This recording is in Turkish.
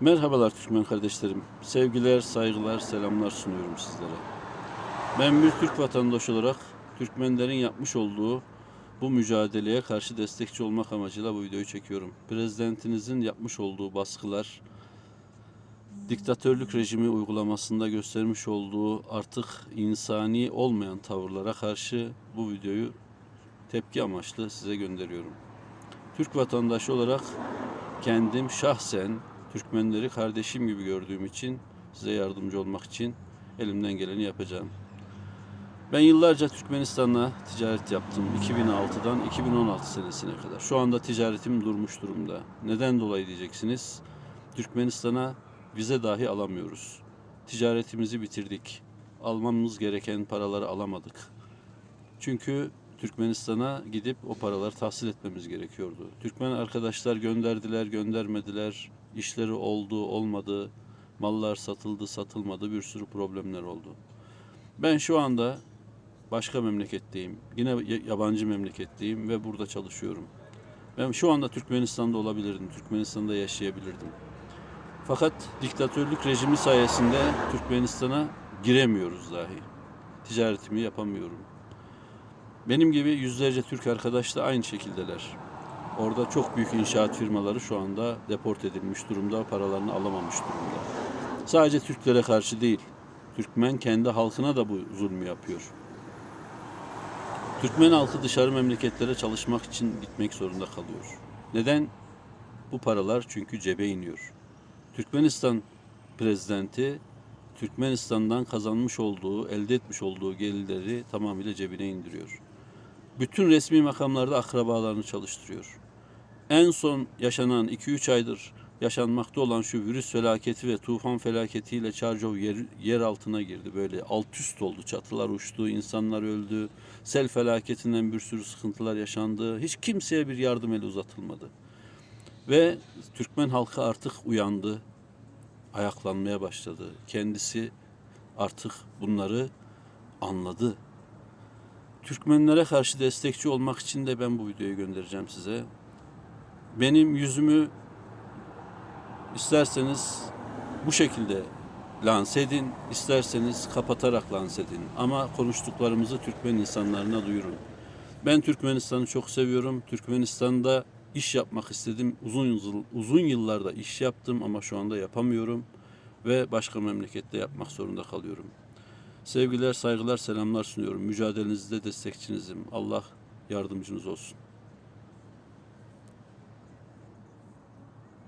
Merhabalar Türkmen kardeşlerim. Sevgiler, saygılar, selamlar sunuyorum sizlere. Ben bir Türk vatandaşı olarak Türkmenlerin yapmış olduğu bu mücadeleye karşı destekçi olmak amacıyla bu videoyu çekiyorum. Prezidentinizin yapmış olduğu baskılar, diktatörlük rejimi uygulamasında göstermiş olduğu artık insani olmayan tavırlara karşı bu videoyu tepki amaçlı size gönderiyorum. Türk vatandaşı olarak kendim şahsen Türkmenleri kardeşim gibi gördüğüm için size yardımcı olmak için elimden geleni yapacağım. Ben yıllarca Türkmenistan'la ticaret yaptım. 2006'dan 2016 senesine kadar. Şu anda ticaretim durmuş durumda. Neden dolayı diyeceksiniz? Türkmenistan'a vize dahi alamıyoruz. Ticaretimizi bitirdik. Almamız gereken paraları alamadık. Çünkü Türkmenistan'a gidip o paraları tahsil etmemiz gerekiyordu. Türkmen arkadaşlar gönderdiler, göndermediler. İşleri oldu, olmadı. Mallar satıldı, satılmadı. Bir sürü problemler oldu. Ben şu anda başka memleketteyim. Yine yabancı memleketteyim ve burada çalışıyorum. Ben şu anda Türkmenistan'da olabilirdim. Türkmenistan'da yaşayabilirdim. Fakat diktatörlük rejimi sayesinde Türkmenistan'a giremiyoruz dahi. Ticaretimi yapamıyorum. Benim gibi yüzlerce Türk arkadaş da aynı şekildeler. Orada çok büyük inşaat firmaları şu anda deport edilmiş durumda, paralarını alamamış durumda. Sadece Türklere karşı değil, Türkmen kendi halkına da bu zulmü yapıyor. Türkmen halkı dışarı memleketlere çalışmak için gitmek zorunda kalıyor. Neden? Bu paralar çünkü cebe iniyor. Türkmenistan prezidenti Türkmenistan'dan kazanmış olduğu, elde etmiş olduğu gelirleri tamamıyla cebine indiriyor. Bütün resmi makamlarda akrabalarını çalıştırıyor. En son yaşanan 2-3 aydır yaşanmakta olan şu virüs felaketi ve tufan felaketiyle Çarşov yer altına girdi. Böyle alt üst oldu. Çatılar uçtu, insanlar öldü. Sel felaketinden bir sürü sıkıntılar yaşandı. Hiç kimseye bir yardım eli uzatılmadı. Ve Türkmen halkı artık uyandı. Ayaklanmaya başladı. Kendisi artık bunları anladı. Türkmenlere karşı destekçi olmak için de ben bu videoyu göndereceğim size. Benim yüzümü isterseniz bu şekilde lanse edin, isterseniz kapatarak lanse edin. Ama konuştuklarımızı Türkmen insanlarına duyurun. Ben Türkmenistan'ı çok seviyorum. Türkmenistan'da iş yapmak istedim. Uzun yıllarda iş yaptım ama şu anda yapamıyorum ve başka memlekette yapmak zorunda kalıyorum. Sevgiler, saygılar, selamlar sunuyorum. Mücadelenizde destekçinizim. Allah yardımcınız olsun.